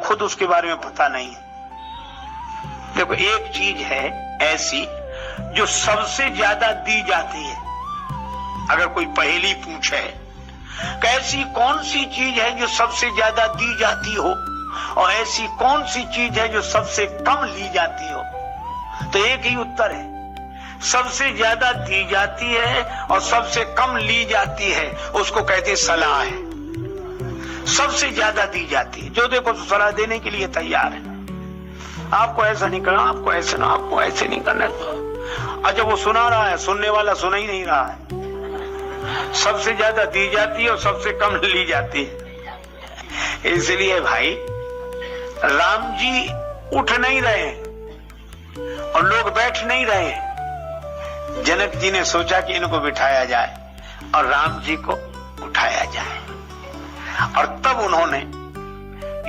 खुद उसके बारे में पता नहीं है। देखो, एक चीज है ऐसी जो सबसे ज्यादा दी जाती है। अगर कोई पहेली पूछे कि ऐसी कौन सी चीज है जो सबसे ज्यादा दी जाती हो और ऐसी कौन सी चीज है जो सबसे कम ली जाती हो, तो एक ही उत्तर है, सबसे ज्यादा दी जाती है और सबसे कम ली जाती है, उसको कहते हैं सलाह है। सबसे ज्यादा दी जाती है, जो देखो तो सलाह देने के लिए तैयार है। आपको ऐसा नहीं करना, आपको ऐसे ना, आपको ऐसे नहीं करना। अच्छा, वो सुना रहा है, सुनने वाला सुना ही नहीं रहा है। सबसे ज्यादा दी जाती है और सबसे कम ली जाती है। इसलिए भाई, राम जी उठ नहीं रहे और लोग बैठ नहीं रहे। जनक जी ने सोचा कि इनको बिठाया जाए और राम जी को उठाया जाए, और तब उन्होंने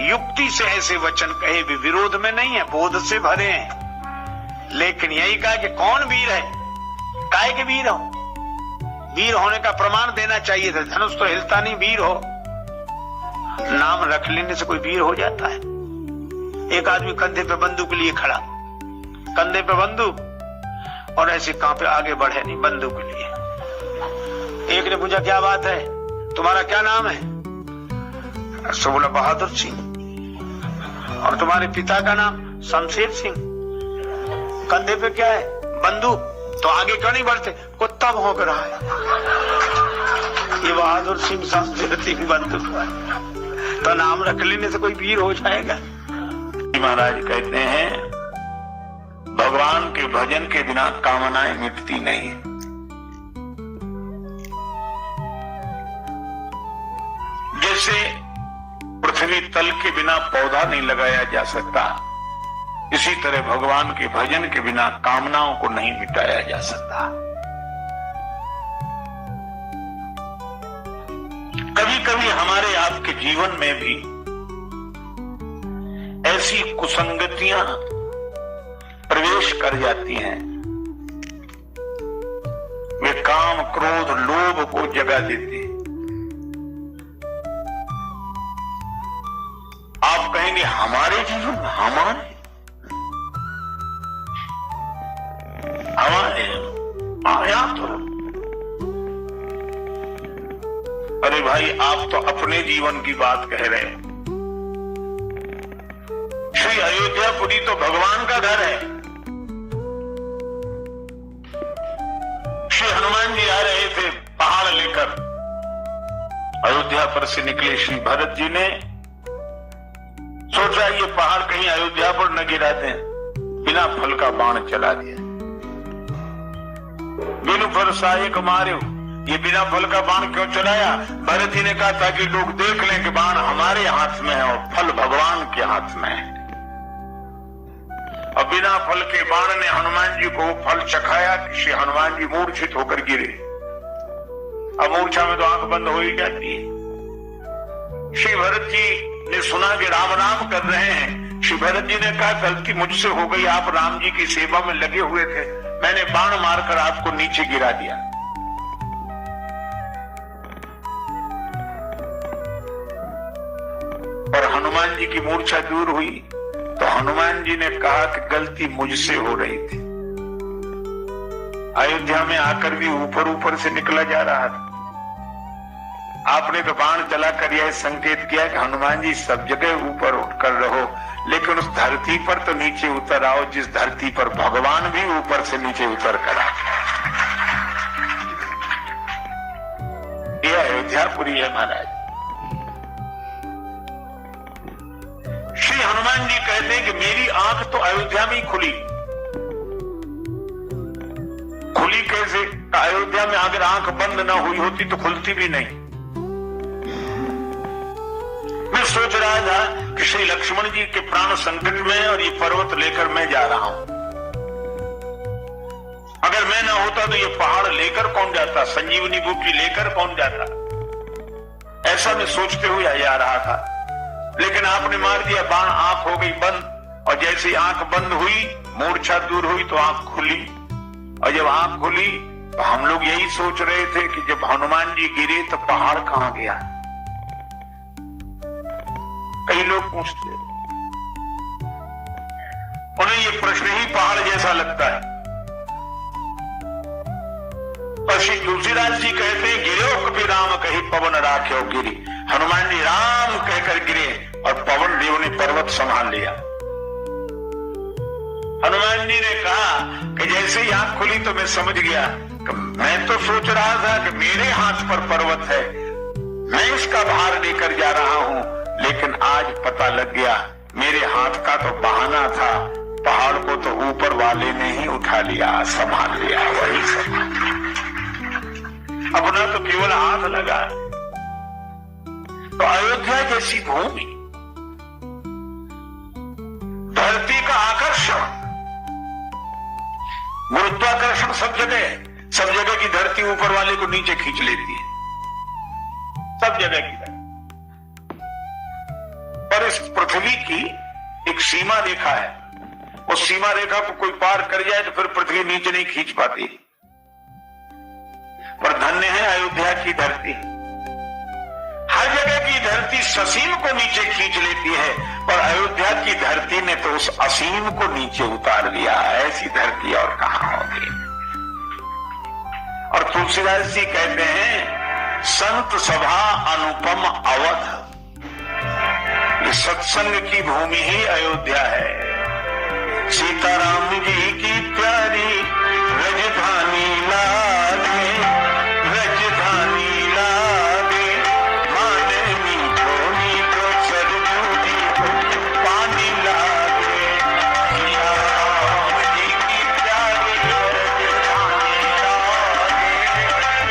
युक्ति से ऐसे वचन कहे, भी विरोध में नहीं है, बोध से भरे हैं, लेकिन यही कहा कि कौन वीर है, काहे के वीर हो। वीर होने का प्रमाण देना चाहिए था। धनुष तो हिलता नहीं, वीर हो। नाम रख लेने से कोई वीर हो जाता है। एक आदमी कंधे पे बंदूक लिए खड़ा, कंधे पे बंदूक, और ऐसे कांपे, आगे बढ़े नहीं, बंदूक लिए। एक ने पूछा, क्या बात है, तुम्हारा क्या नाम है? सो बोला, बहादुर सिंह। और तुम्हारे पिता का नाम? शमशेर सिंह। कंधे पे क्या है? बंदूक। तो आगे क्यों नहीं बढ़ते? कुत्ता भौंक रहा है। ये बहादुर सिंह, शमशेर सिंह, बंदूक। तो नाम रख लेने से कोई वीर हो जाएगा? महाराज कहते हैं, भगवान के भजन के बिना कामनाएं मिटती नहीं। जैसे पृथ्वी तल के बिना पौधा नहीं लगाया जा सकता, इसी तरह भगवान के भजन के बिना कामनाओं को नहीं मिटाया जा सकता। कभी कभी हमारे आपके जीवन में भी ऐसी कुसंगतियां प्रवेश कर जाती हैं, वे काम, क्रोध, लोभ को जगा देती हैं। आप कहेंगे हमारे जीवन में, हमारे आया तो, अरे भाई, आप तो अपने जीवन की बात कह रहे हैं। श्री अयोध्यापुरी तो भगवान का घर है। श्री हनुमान जी आ रहे थे पहाड़ लेकर, अयोध्या पर से निकले श्री भरत जी ने सोचा ये पहाड़ कहीं अयोध्या पर न गिरा दें, बिना फल का बाण चला दिया। बिनु फल सहायक मार्यो, ये बिना फल का बाण क्यों चलाया? भरत जी ने कहा ताकि लोग देख लें कि बाण हमारे हाथ में है और फल भगवान के हाथ में है। और बिना फल के बाण ने हनुमान जी को फल चखाया कि श्री हनुमान जी मूर्छित होकर गिरे। अब मूर्छा में तो आंख बंद हो ही जाती है। श्री भरत जी ने सुना कि राम राम कर रहे हैं। श्री भरत जी ने कहा, गलती मुझसे हो गई, आप राम जी की सेवा में लगे हुए थे, मैंने बाण मारकर आपको नीचे गिरा दिया। और हनुमान जी की मूर्छा दूर हुई तो हनुमान जी ने कहा कि गलती मुझसे हो रही थी। अयोध्या में आकर भी ऊपर ऊपर से निकला जा रहा था। आपने तो बाण चलाकर यह संकेत किया कि हनुमान जी सब जगह ऊपर उठकर रहो, लेकिन उस धरती पर तो नीचे उतर आओ जिस धरती पर भगवान भी ऊपर से नीचे उतर कर आए। यह अयोध्यापुरी है महाराज। श्री हनुमान जी कहते हैं कि मेरी आंख तो अयोध्या में ही खुली। खुली कैसे? अयोध्या में अगर आंख बंद ना हुई होती तो खुलती भी नहीं। मैं सोच रहा था कि श्री लक्ष्मण जी के प्राण संकट में और ये पर्वत लेकर मैं जा रहा हूं। अगर मैं ना होता तो ये पहाड़ लेकर कौन जाता, संजीवनी बूटी लेकर कौन जाता, ऐसा मैं सोचते हुए जा रहा था। लेकिन आपने मार दिया बाण, आंख हो गई बंद, और जैसे आंख बंद हुई, मूर्छा दूर हुई तो आंख खुली। और जब आंख खुली तो हम लोग यही सोच रहे थे कि जब हनुमान जी गिरे तो पहाड़ कहां गया। कई लोग पूछते उन्हें ये प्रश्न ही पहाड़ जैसा लगता है। और श्री तुलसीदास जी कहते हैं, गिरो कभी राम कही पवन राख्यो गिरी। हनुमान जी राम कहकर गिरे और पवन देव ने पर्वत संभाल लिया। हनुमान जी ने कहा कि जैसे ही आंख खुली तो मैं समझ गया कि मैं तो सोच रहा था कि मेरे हाथ पर पर्वत है, मैं इसका भार लेकर जा रहा हूं, लेकिन आज पता लग गया मेरे हाथ का तो बहाना था, पहाड़ को तो ऊपर वाले ने ही उठा लिया, संभाल लिया, वही संभाल लिया, अपना तो केवल हाथ लगा। तो अयोध्या जैसी भूमि, धरती का आकर्षण, गुरुत्वाकर्षण सब जगह की धरती ऊपर वाले को नीचे खींच लेती है, सब जगह की धरती। पर इस पृथ्वी की एक सीमा रेखा है, उस सीमा रेखा को कोई पार कर जाए तो फिर पृथ्वी नीचे नहीं खींच पाती। पर धन्य है अयोध्या की धरती, हर जगह की धरती ससीम को नीचे खींच लेती है, पर अयोध्या की धरती ने तो उस असीम को नीचे उतार दिया। ऐसी धरती और कहां होगी। और तुलसीदास जी कहते हैं, संत सभा अनुपम अवध, ये सत्संग की भूमि ही अयोध्या है। सीताराम जी की प्यारी रजधानी लागे, रजधानी लागे, माने मीठो मीठो सरजू जी को पानी लागे। सीताराम जी की प्यारी रजधानी लागे,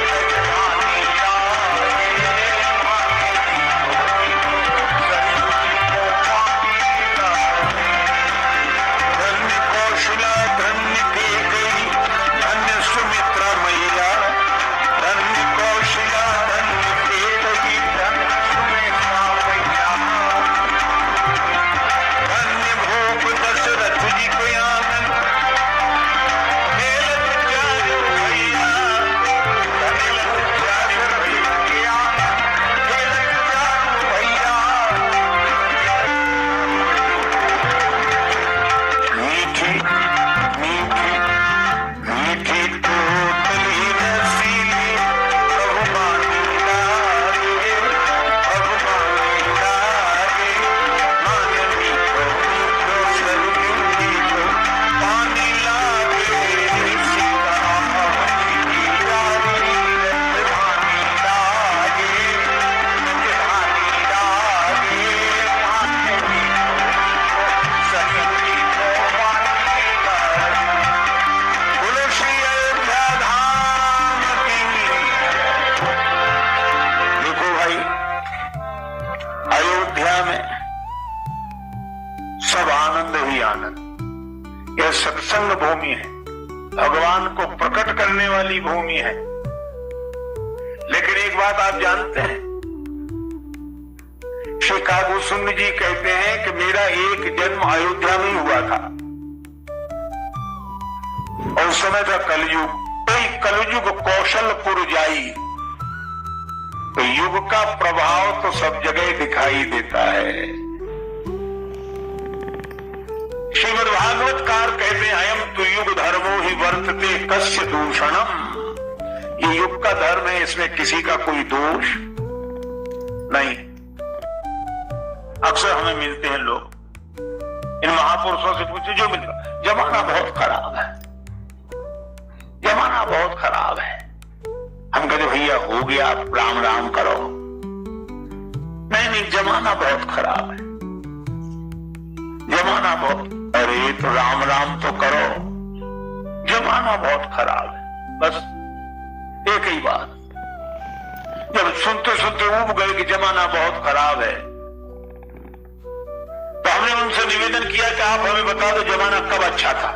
रजधानी लागे, माने मीठो सरजू जी को पानी लागे। धन्य कौशला धन्य केकई धन्य सुमित्रा मैया, धन्य कौशला धन्य केकई धन्य सुमित्रा मैया, धन्य भूप दशरथ जी को आंगन खेलत चारो भैया, खेलत चारो भैया के आंगन खेलत चारो भैया। मीठी मीठी मीठी तोतली रसीली भगवानी लागे, भगवानी लागे, मान मीठो मीठो सरजू जी को पानी लागे। सीताराम जी की प्यारी रजधानी लागे, रजधानी लागे, माने मीठो सरजू जी को पानी लागे। बोलो श्री अयोध्या धाम की। देखो भाई, अयोध्या में सब आनंद ही आनंद। यह सत्संग भूमि है, भगवान को प्रकट करने वाली भूमि है। लेकिन एक बात आप जानते हैं, श्री कागभूषण जी कहते हैं कि मेरा एक जन्म अयोध्या में ही हुआ था, और उस समय था कलयुग। कोई कलयुग कौशलपुर जाई, तो युग का प्रभाव तो सब जगह दिखाई देता है। श्रीमद् भागवतकार कहते हैं, अयम तो युग धर्मो ही वर्तते कस्य दूषणम। ये युग का धर्म है, इसमें किसी का कोई दोष नहीं। अक्सर हमें मिलते हैं लोग, इन महापुरुषों से पूछे, जो मिलता, जमाना बहुत खराब है, जमाना बहुत खराब है। हम कहते भैया हो गया, आप राम राम करो। नहीं नहीं, जमाना बहुत खराब है, जमाना बहुत। अरे तो राम राम तो करो, जमाना बहुत खराब है। बस एक ही बात। जब सुनते सुनते ऊब गए कि जमाना बहुत खराब है, तो हमने उनसे निवेदन किया कि आप हमें बता दो जमाना कब अच्छा था।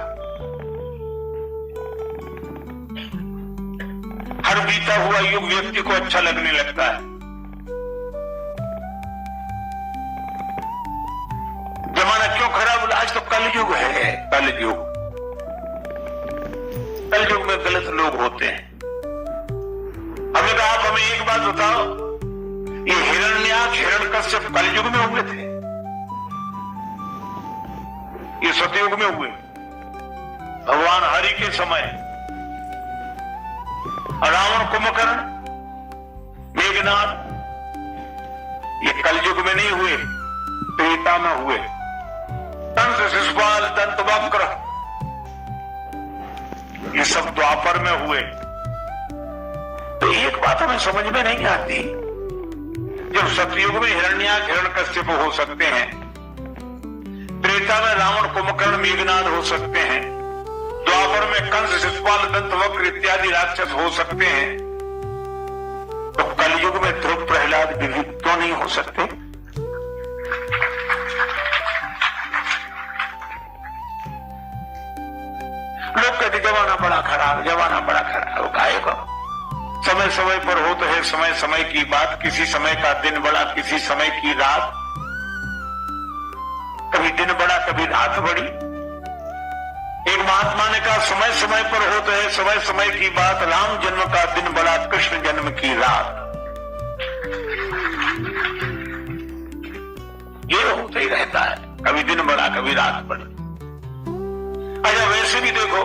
हर बीता हुआ युग व्यक्ति को अच्छा लगने लगता है। जमाना क्यों खराब हुआ? आज तो कलयुग है, कलयुग। कलयुग में गलत लोग होते हैं। हमने कहा आप हमें एक बात बताओ, ये हिरण्याक्ष हिरण्यकश्यप कलयुग में हुए थे? ये सतयुग में हुए, भगवान हरि के समय। रावण कुंभकर्ण, मेघनाद, ये कलयुग में नहीं हुए, त्रेता में हुए। कंस, शिशुपाल, दंतवक्र, ये सब द्वापर में हुए। तो एक बात हमें समझ में नहीं आती, जब सतयुग में हिरण्याक्ष, हिरण्यकश्यप हो सकते हैं, त्रेता में रावण, कुंभकर्ण, मेघनाद हो सकते हैं, द्वापर में कंस, शिशुपाल, दंतवक्र इत्यादि राक्षस हो सकते हैं, तो कलयुग में ध्रुव, प्रहलाद, विविध क्यों नहीं हो सकते? लोग कहते जमाना बड़ा खराब, जमाना बड़ा खराब। काहे को? समय समय पर हो तो है समय समय की बात। किसी समय का दिन बड़ा, किसी समय की रात। कभी दिन बड़ा, कभी रात बड़ी। एक महात्मा ने कहा समय समय पर हो तो है समय समय की बात। राम जन्म का दिन बड़ा, कृष्ण जन्म की रात। ये होता ही रहता है, कभी दिन बड़ा, कभी रात बड़ी। अच्छा, वैसे भी देखो,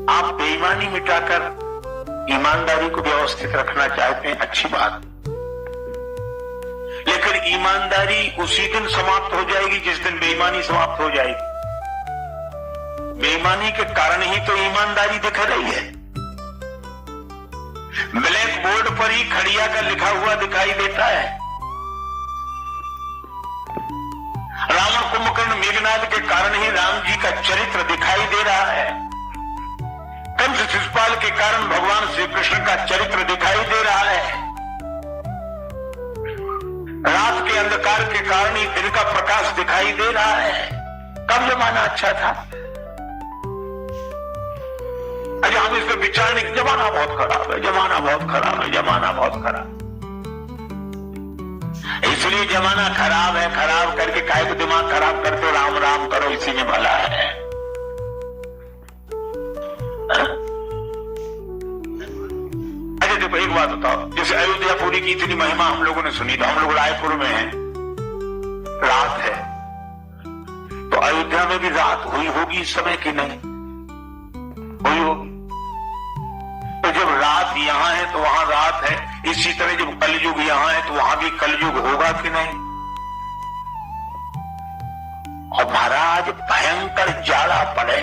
आप बेईमानी मिटाकर ईमानदारी को व्यवस्थित रखना चाहते हैं, अच्छी बात। लेकिन ईमानदारी उसी दिन समाप्त हो जाएगी जिस दिन बेईमानी समाप्त हो जाएगी। बेईमानी के कारण ही तो ईमानदारी दिख रही है। ब्लैक बोर्ड पर ही खड़िया का लिखा हुआ दिखाई देता है। रावण, कुंभकर्ण, मेघनाद के कारण ही राम जी का चरित्र दिखाई दे रहा है। कंस, शिशुपाल के कारण भगवान श्री कृष्ण का चरित्र दिखाई दे रहा है। रात के अंधकार के कारण ही दिन का प्रकाश दिखाई दे रहा है। कब जमाना अच्छा था? अरे हम इस पर विचार नहीं, जमाना बहुत खराब है, जमाना बहुत खराब है, जमाना बहुत खराब। इसलिए जमाना खराब है, खराब करके काहे को दिमाग खराब करते हो? राम राम करो, इसी में भला है। अच्छा देखो, एक बात बताओ, जैसे अयोध्यापुरी की इतनी महिमा हम लोगों ने सुनी, तो हम लोग रायपुर में हैं, रात है, तो अयोध्या में भी रात हुई होगी इस समय की नहीं हुई होगी? तो जब रात यहां है तो वहां रात है, इसी तरह जब कलयुग यहां है तो वहां भी कलयुग होगा कि नहीं? और महाराज भयंकर जाड़ा पड़े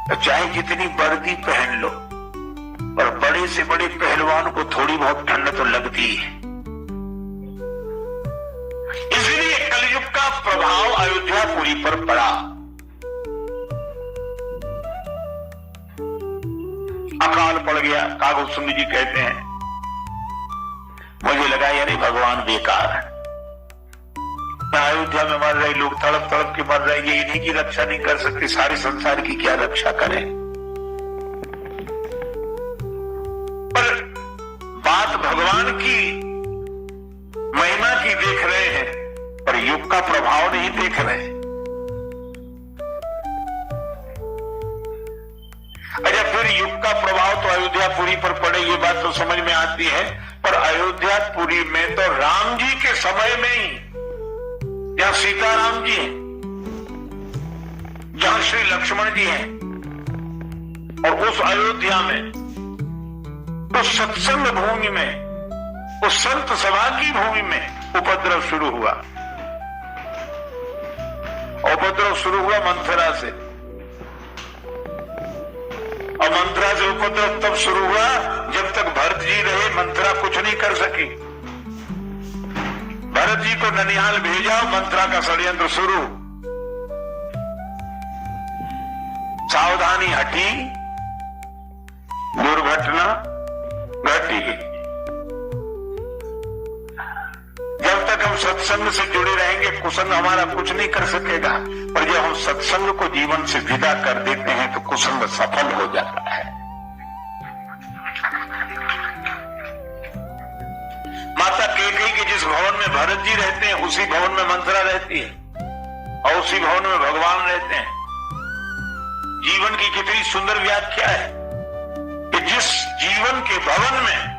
तो चाहे जितनी वर्दी पहन लो, पर बड़े से बड़े पहलवान को थोड़ी बहुत ठंड तो लगती है। इसलिए कलयुग का प्रभाव अयोध्यापुरी पर पड़ा। अकाल पड़ गया। कागो सुंदर जी कहते हैं, मुझे लगा यानी भगवान बेकार है, अयोध्या में मर रहे लोग, तड़प तड़प के मर रहे, ये इन्हीं की रक्षा नहीं कर सकते, सारे संसार की क्या रक्षा करें? पर बात भगवान की महिमा की देख रहे हैं, पर युग का प्रभाव नहीं देख रहे। अच्छा, फिर युग का प्रभाव तो अयोध्यापुरी पर पड़े, ये बात तो समझ में आती है, पर अयोध्यापुरी में तो राम जी के समय में ही, जहां सीताराम जी हैं, जहां श्री लक्ष्मण जी हैं, और उस अयोध्या में, उस सत्संग भूमि में, उस संत सभा की भूमि में उपद्रव शुरू हुआ। उपद्रव शुरू हुआ मंथरा से, और मंथरा से उपद्रव तब शुरू हुआ जब तक भरत जी रहे, मंथरा कुछ नहीं कर सकी। भरत जी को ननिहाल भेजा, मंथरा का षड्यंत्र शुरू। सावधानी हटी, दुर्घटना घटी। जब तक हम सत्संग से जुड़े रहेंगे, कुसंग हमारा कुछ नहीं कर सकेगा, पर जब हम सत्संग को जीवन से विदा कर देते हैं तो कुसंग सफल हो जाता है। माता कैकेयी के जिस भवन में भरत जी रहते हैं, उसी भवन में मंथरा रहती है, और उसी भवन में भगवान रहते हैं। जीवन की कितनी सुंदर व्याख्या है कि जिस जीवन के भवन में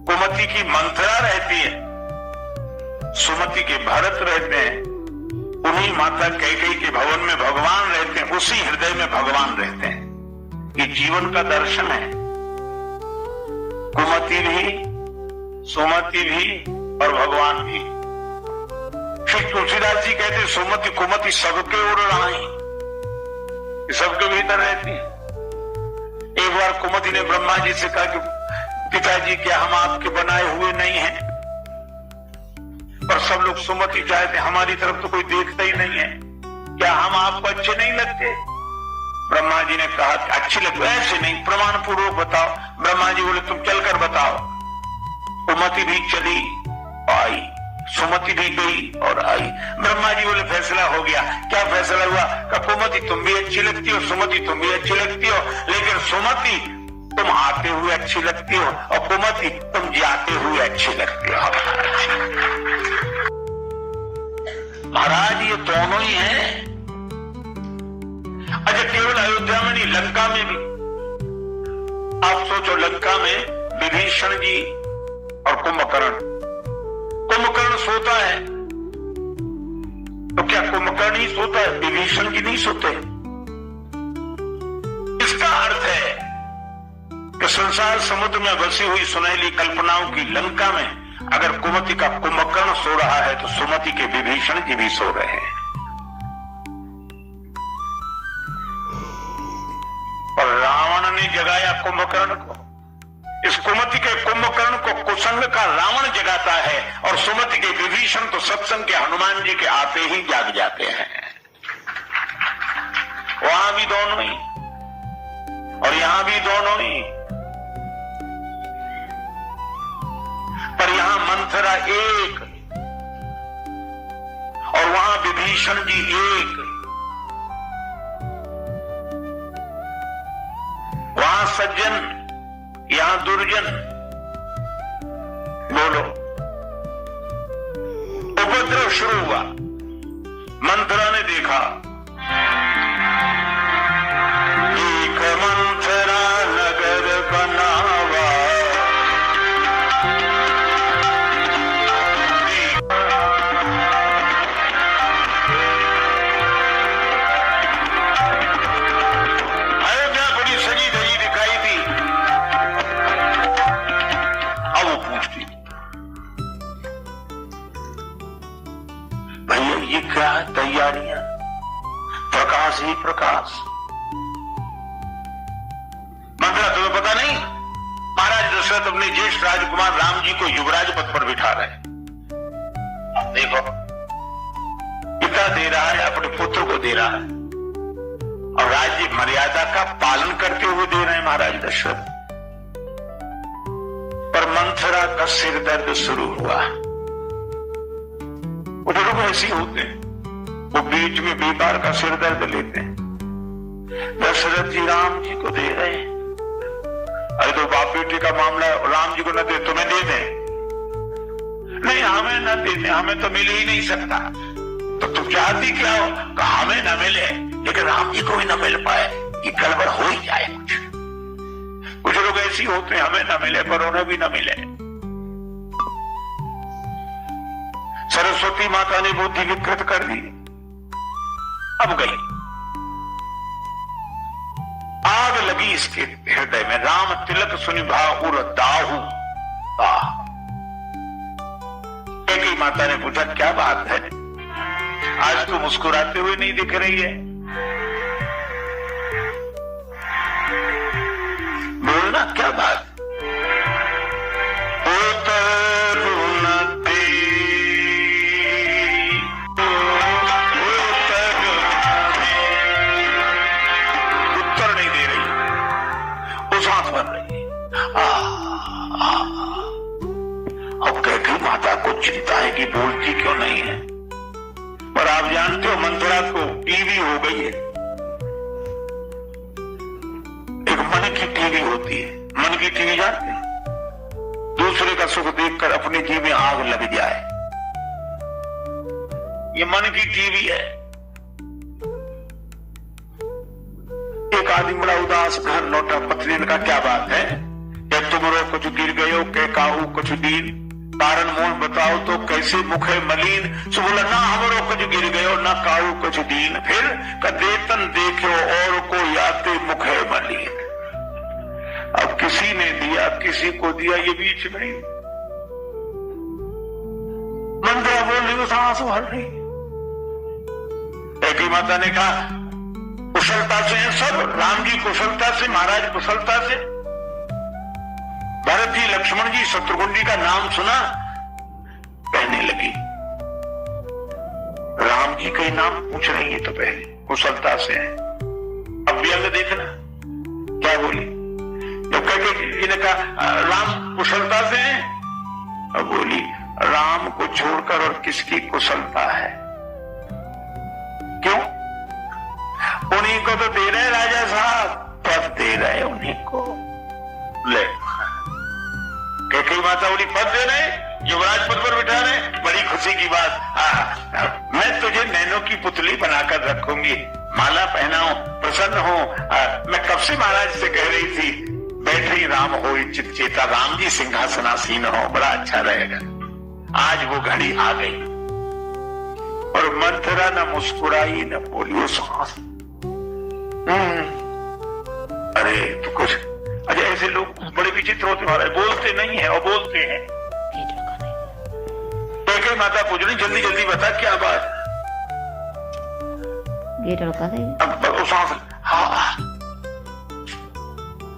कुमति की मंथरा रहती है, सुमति के भरत रहते हैं, उन्हीं माता कैकेयी के भवन में भगवान रहते हैं, उसी हृदय में भगवान रहते हैं। ये जीवन का दर्शन है। कुमति भी, सुमति भी और भगवान भी। श्री तुलसीदास जी कहते सुमति कुमति सबके ओर राई, सबके भीतर रहती है। एक बार कुमति ने ब्रह्मा जी से कहा कि पिताजी क्या हम आपके बनाए हुए नहीं हैं? पर सब लोग सुमति चाहते, हमारी तरफ तो कोई देखता ही नहीं है, क्या हम आपको अच्छे नहीं लगते? ब्रह्मा जी ने कहा कि अच्छे लगते, ऐसे नहीं, प्रमाण पूर्वक बताओ। ब्रह्मा जी बोले तुम चलकर बताओ। कुमति भी चली आई, सुमति भी गई और आई। ब्रह्मा जी बोले फैसला हो गया। क्या फैसला हुआ? कुमति तुम भी अच्छी लगती हो, सुमति तुम भी अच्छी लगती हो, लेकिन सुमति तुम आते हुए अच्छी लगती हो और कुमति तुम जाते हुए अच्छी लगती हो। महाराज ये दोनों ही हैं। अच्छा केवल अयोध्या में नहीं, लंका में भी। आप सोचो लंका में विभीषण जी और कुंभकर्ण। कुंभकर्ण सोता है तो क्या कुंभकर्ण ही सोता है, विभीषण जी नहीं सोते? इसका अर्थ है कि संसार समुद्र में बसी हुई सुनहली कल्पनाओं की लंका में अगर कुमति का कुंभकर्ण सो रहा है तो सुमति के विभीषण जी भी सो रहे हैं। और रावण ने जगाया कुंभकर्ण को। इस कुमति के कुंभकर्ण को कुसंग का रावण जगाता है और सुमति के विभीषण तो सत्संग के हनुमान जी के आते ही जाग जाते हैं। वहां भी दोनों ही और यहां भी दोनों ही। पर यहां मंथरा एक और वहां विभीषण जी एक। वहां सज्जन यहां दुर्जन। बोलो, उपद्रव शुरू हुआ। मंथरा ने देखा, एक मंथरा नगर बनावा, अयोध्या बड़ी सजी धजी दिखाई दी। अब वो पूछती, भैया ये क्या है? तैयारियां, प्रकाश ही प्रकाश। मंथरा तुम्हें पता नहीं, महाराज दशरथ अपने ज्येष्ठ राजकुमार राम जी को युवराज पद पर बिठा रहे हैं। देखो, पिता दे रहा है, अपने पुत्र को दे रहा है और राज्य मर्यादा का पालन करते हुए दे रहे हैं महाराज दशरथ। पर मंथरा का सिर दर्द शुरू हुआ। वो लोग ऐसे ही होते हैं, वो बीच में बीमार का सिर दर्द लेते हैं। दशरथ जी राम जी को दे रहे हैं। अरे तो बाप बेटे का मामला, राम जी को न दे, तुम्हें दे दें? नहीं, हमें न देते, हमें तो मिल ही नहीं सकता। तो तुम चाहती क्या हो? कहा हमें न मिले लेकिन राम जी को भी न मिल पाए, ये गड़बड़ हो ही जाए। कुछ लोग ऐसे होते हैं, हमें न मिले पर उन्हें भी न मिले। सरस्वती माता ने बुद्धि विकृत कर दी, अब गई। आग लगी इसके हृदय में। राम तिलक सुनिभा उर दाहू दाह। कैकेयी माता ने पूछा क्या बात है, आज तो मुस्कुराते हुए नहीं दिख रही है? बोलना क्या बात? उत्तर नहीं दे रही, उस हाथ बन रही। अब कैकेयी माता को चिंता है कि बोलती क्यों नहीं है। पर आप जानते हो मंथरा को टीवी हो गई है। एक मन की टीवी होती है, मन की टीवी जानते हैं? दूसरे का सुख देखकर अपने जी में आग लग जाए, ये मन की टीवी है। एक आदमी बड़ा उदास घर लौटा, पत्नी ने कहा क्या बात है? या तुम रो कुछ गिर गयो के काहू कुछ दीन, कारण मोल बताओ तो कैसे मुखे मलिन। सो बोला ना हमरो कुछ गिर गयो ना काऊ कुछ दीन। फिर कदेतन देखो और को याते मुखे मलिन। अब किसी ने दिया किसी को दिया, ये बीच में मंदिरा बोल रही उस आंसू हर रही। एक ही माता ने कहा कुशलता से है सब, राम जी कुशलता से, महाराज कुशलता से। भरत जी, लक्ष्मण जी, शत्रुघ्न जी का नाम सुना, कहने लगी राम जी का नाम पूछ रही है तो पहले कुशलता से है। अब व्यंग देखना क्या बोली, जब कहके कहा राम कुशलता से है, अब बोली राम को छोड़कर और किसकी कुशलता है? क्यों? उन्हीं को तो दे रहे राजा साहब, पद दे रहे उन्हीं को। ले कई माता बोली पद दे रहे, युवराज पद पर बिठा रहे, बड़ी खुशी की बात। मैं तुझे नैनो की पुतली बनाकर रखूंगी, माला पहनाऊं, प्रसन्न हो। मैं कब से महाराज से कह रही थी बैठे राम हो चित चेता, राम जी सिंहासनासीन हो, बड़ा अच्छा रहेगा। आज वो घड़ी आ गई और मंथरा न मुस्कुराई न बोली वो सांस। अरे तो कुछ अच्छा, ऐसे लोग बड़े विचित्र होते हैं, बोलते नहीं है और बोलते हैं। तो कई माता पूछ रही जल्दी जल्दी बता क्या बात। अब वो सांस, हाँ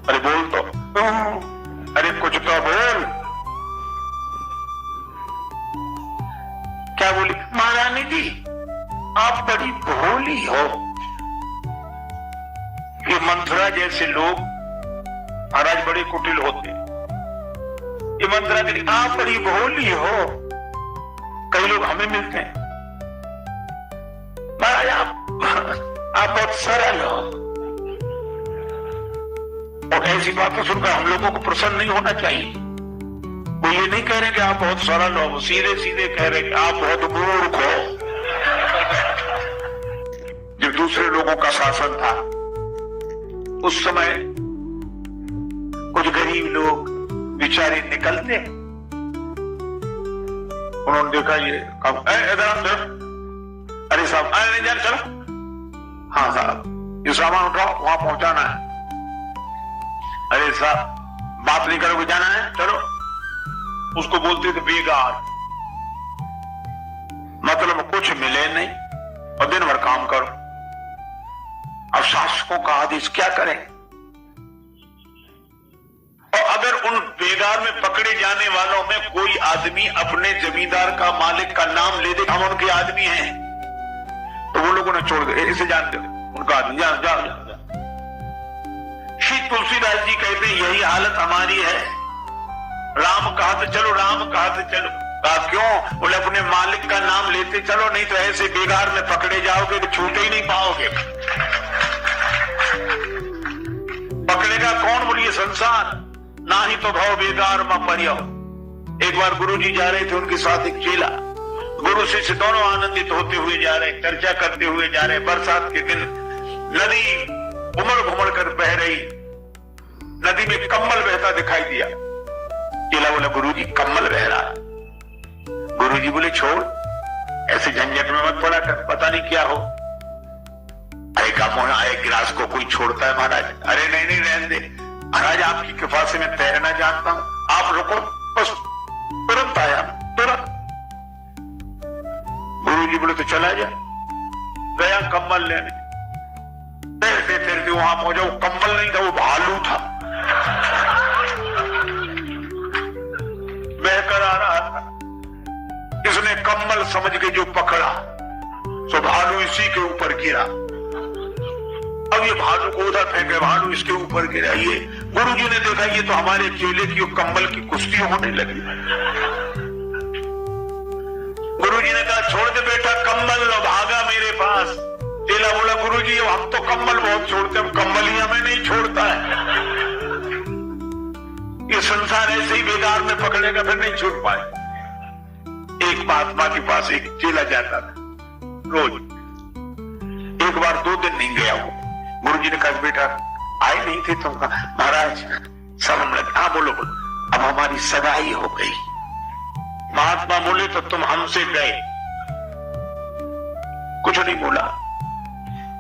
अरे बोल तो, अरे कुछ तो बोल। क्या बोली? महारानी जी आप बड़ी भोली हो। ये मंथरा जैसे लोग महाराज बड़े कुटिल होते। ये मंथरा जी आप बड़ी भोली हो। कई लोग हमें मिलते हैं, महाराज आप बहुत सरल हो। और ऐसी बातें सुनकर हम लोगों को प्रसन्न नहीं होना चाहिए। वो ये नहीं कह रहे कि आप बहुत सरल हो, सीधे सीधे कह रहे कि आप बहुत मूर्ख हो। जब दूसरे लोगों का शासन था उस समय कुछ गरीब लोग बेचारे निकलते, उन्होंने देखा ये काम, इधर अरे साहब नहीं जान चलो, हाँ साहब ये सामान उठाओ वहां पहुंचाना है। अरे साहब बात नहीं करोगे, जाना है चलो। उसको बोलते थे बेगार, मतलब कुछ मिले नहीं और दिन भर काम करो। अब शासकों का आदेश क्या करें? और अगर उन बेगार में पकड़े जाने वालों में कोई आदमी अपने जमींदार का, मालिक का नाम ले दे, हम उनके आदमी हैं, तो वो लोगों ने छोड़ दे, इसे जान दे उनका आदमी, जाओ जाओ जाओ। श्री तुलसीदास जी कहते हैं यही हालत हमारी है। राम कहा तो चलो, राम कहा तो चलो। कहा क्यों? बोले अपने मालिक का नाम लेते चलो, नहीं तो ऐसे बेगार में पकड़े जाओगे तो छूटे ही नहीं पाओगे। पकड़ेगा कौन? बोलिए संसार, ना ही तो भाव बेगार में परियो। एक बार गुरु जी जा रहे थे, उनके साथ एक चेला, गुरु शिष्य दोनों आनंदित होते हुए जा रहे, चर्चा करते हुए जा रहे। बरसात के दिन नदी उमड़ घुमड़ कर बह रही, नदी में कम्बल बहता दिखाई दिया। चेला बोला गुरुजी कम्बल बह रहा। गुरुजी बोले छोड़, ऐसे झंझट में मत पड़ा कर, पता नहीं क्या हो। अरे कम होना, आए गिलास को कोई छोड़ता है महाराज? अरे नहीं नहीं रहने दे महाराज, आपकी कृपा से मैं तैरना जानता हूं, आप रुको बस। तुरंत आया, तुरंत। गुरुजी बोले तो चला जा। गया कम्बल लेने, तैरते तैरते वहां पहुंचा। वो कम्बल नहीं था, वो भालू था, बहकर आ रहा था। इसने कम्बल समझ के जो पकड़ा तो भालू इसी के ऊपर गिरा। अब ये भालू को उधर फेंके, भालू इसके ऊपर गिरा। ये गुरुजी ने देखा ये तो हमारे चेले की कम्बल की कुश्ती होने लगी। गुरुजी ने कहा छोड़ दे बेटा कम्बल लो, भागा मेरे पास। चेला बोला गुरुजी हम तो कम्बल बहुत छोड़ते हैं, कम्बल ही हमें नहीं छोड़ता है। ये संसार ऐसे ही बेगार में पकड़ेगा फिर नहीं छूट पाए। एक महात्मा के पास एक चेला जाता था रोज। एक बार 2 दिन नहीं गया वो। गुरुजी ने कहा बेटा आए नहीं थे तुम? महाराज सब हम लगे। हाँ बोलो बोलो। अब हमारी सगाई हो गई, महात्मा बोले तो तुम हमसे गए, कुछ नहीं बोला।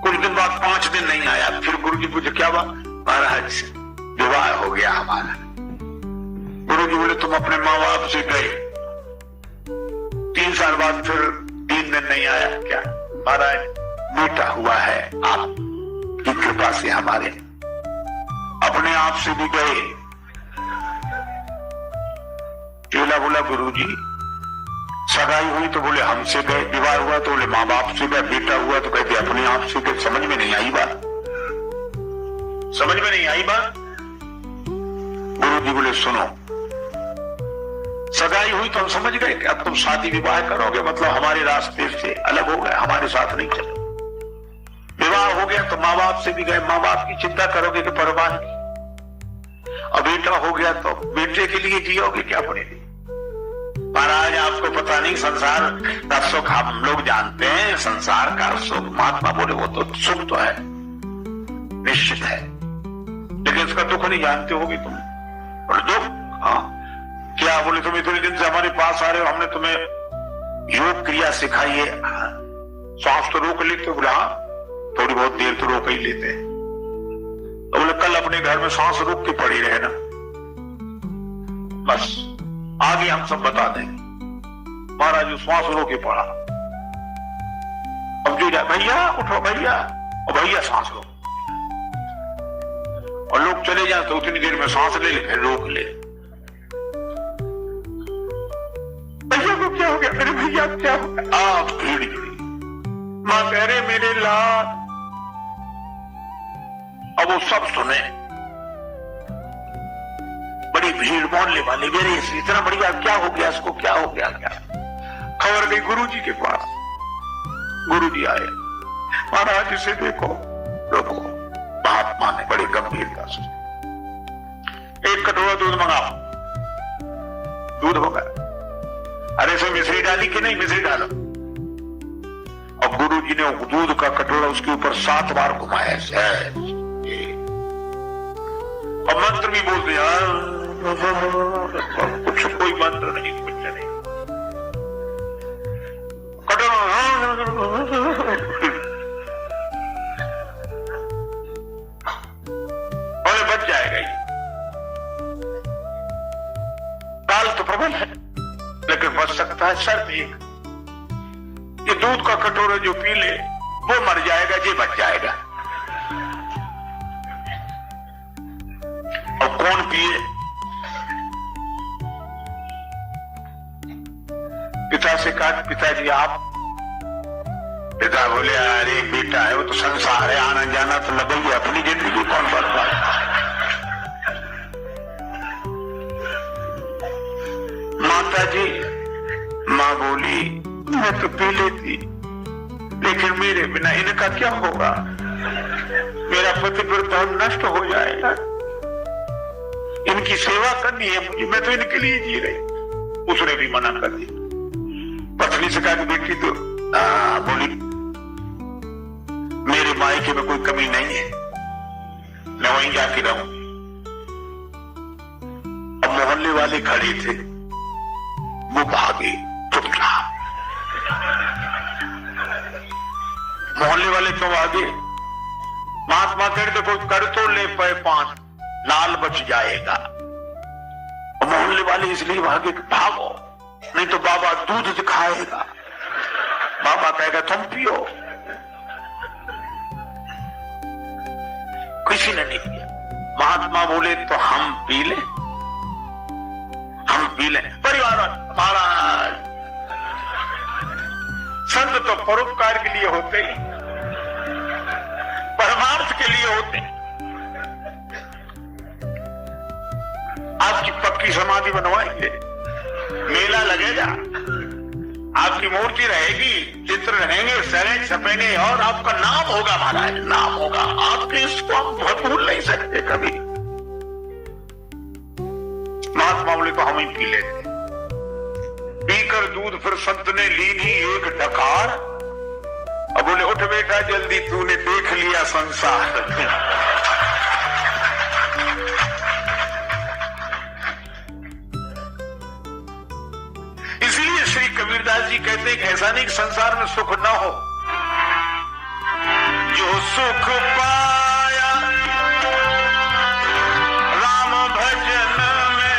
कुछ दिन बाद 5 दिन नहीं आया, फिर गुरु जी पूछे क्या बात? महाराज विवाह हो गया हमारा। गुरु जी बोले तुम अपने माँ बाप से गए, 3 साल बाद फिर 3 दिन नहीं आया, क्या? महाराज बेटा हुआ है आपकी कृपा से हमारे, अपने आप से भी गए। चेला बोला गुरु जी सगाई हुई तो बोले हमसे गए, विवाह हुआ तो बोले माँ बाप से गए, बेटा हुआ तो कहते अपने आप से गए। समझ में नहीं आई बात, समझ में नहीं आई बात। गुरु जी बोले सुनो, सगाई हुई तो हम समझ गए कि अब तुम शादी विवाह करोगे, मतलब हमारे रास्ते से अलग हो गए, हमारे साथ नहीं चलो। विवाह हो गया तो माँ बाप से भी गए, माँ बाप की चिंता करोगे कि परवान की। और बेटा हो गया तो बेटे के लिए जियोगे क्या अपने लिए? महाराज आपको पता नहीं, संसार का सुख हम लोग जानते हैं, संसार का सुख। महात्मा बोले वो तो सुख तो है, निश्चित है, लेकिन इसका दुख नहीं जानते होगे तुम। और दुख क्या? बोले तुम इतने दिन से हमारे पास आ रहे हो, हमने तुम्हें योग क्रिया सिखाई है, सांस तो रोक लेते हो? बोला थोड़ी बहुत देर तो रोक ही लेते हैं। तो बोले कल अपने घर में सांस रोक के पड़ी रहे ना, बस आगे हम सब बता देंगे। महाराज जो श्वास रोक के पड़ा, अब जो जाए भैया उठो भैया, और भैया सांस लो, और लोग चले जाए तो उतनी देर में सांस ले ले, फिर रोक ले। भैया को क्या हो गया? मेरे भैया क्या हो गया? आप भीड़ गिरी, मां कह रहे मेरे लाल। अब वो सब सुने, बड़ी भीड़ मोहल्ले वाले, मेरे इतना बढ़िया क्या हो गया इसको, क्या हो गया? क्या खबर गई गुरु जी के पास। गुरु जी आए, महाराज इसे देखो। रोको। महात्मा ने बड़ी गंभीरता से, 1 कटोरा दूध मंगाओ। दूध होगा, अरे इसमें मिश्री डाली कि नहीं? मिश्री डालो। अब गुरु जी ने दूध का कटोरा उसके ऊपर 7 बार घुमाया, और मंत्र भी बोल दिया, कुछ कोई मंत्र नहीं, कुछ नहीं। और बच जाएगा ये। काल तो प्रबल है, लेकिन बच सकता है शर्त एक, ये दूध का कटोरा जो पी ले वो मर जाएगा, ये बच जाएगा। और कौन पिए? पिता से कहा पिताजी आप। पिता बोले अरे बेटा है, वो तो संसार है, आना जाना तो लगा ही, अपनी जिंदगी कौन बर्बाद। माता जी, मां बोली मैं तो पी लेती, लेकिन मेरे बिना इनका क्या होगा? मेरा पतिव्रता नष्ट हो जाएगा, इनकी सेवा करनी है मुझे, मैं तो इनके लिए जी रही। उसने भी मना कर दिया। पत्नी से कहा कि बेटी तो बोली मेरे मायके में कोई कमी नहीं है, मैं वहीं जाके रहूं। अब मोहल्ले वाले खड़े थे, वो भागे चुपचाप। मोहल्ले वाले क्यों भागे? महात्मा कहते कोई कर तो ले पाए 5, लाल बच जाएगा। मोहल्ले वाले इसलिए भागे कि भागो, नहीं तो बाबा दूध दिखाएगा। बाबा कहेगा तुम पियो। किसी ने नहीं पिया। महात्मा बोले तो हम पी ले, हम पी ले। परिवार महाराज, संत तो परोपकार के लिए होते ही, परमार्थ के लिए होते हैं। आपकी पक्की समाधि बनवाएंगे, मेला लगेगा, आपकी मूर्ति रहेगी, चित्र रहेंगे, सरेज सपेने, और आपका नाम होगा महाराज, नाम होगा। आपके इसको हम भूल नहीं सकते कभी। महात्मा बोले तो हम ही पी लेते। पीकर दूध फिर संत ने ली नहीं 1 डकार। अब बोले उठ बेटा जल्दी, तूने देख लिया संसार। इसलिए श्री कबीरदास जी कहते हैं कि ऐसा नहीं कि संसार में सुख न हो, जो सुख पाया राम भजन में,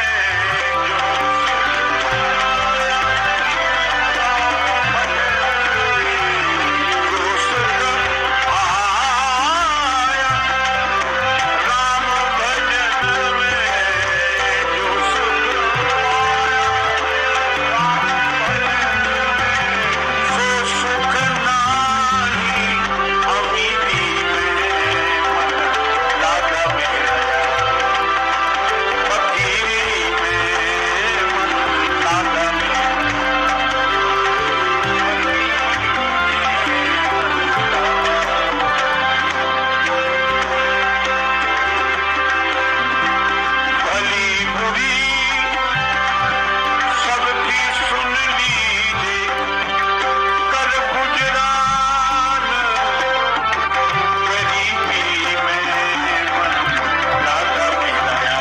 जो सुख पाया राम भजन में, जो सुख सो सुख नाही अमीरी में मन लागा मेरा, फकीरी में मन लागा भली बुरी सबकी सुन लीजिए, कर गुजरान गरीबी में मन लागा मेरा,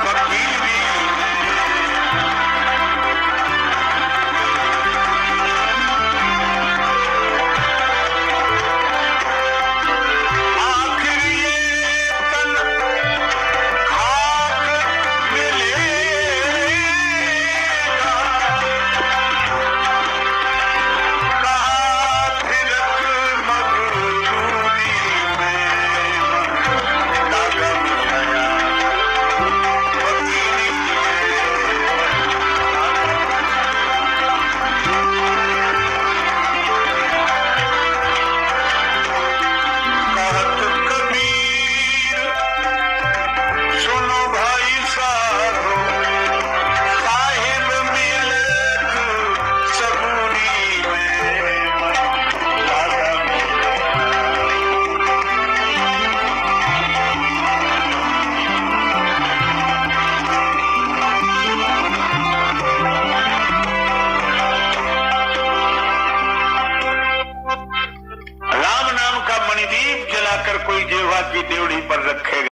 फकीरी आखिर ये तन खाक मिलेगा, कहा फिरक मगचूली में मन लागा मेरा, फकीरी कहत कबीर सुनो भाई साधो, साहिब मिलत सबूरी में मन लागा राम नाम का मणिदीप जलाकर कोई जेवा की देवड़ी पर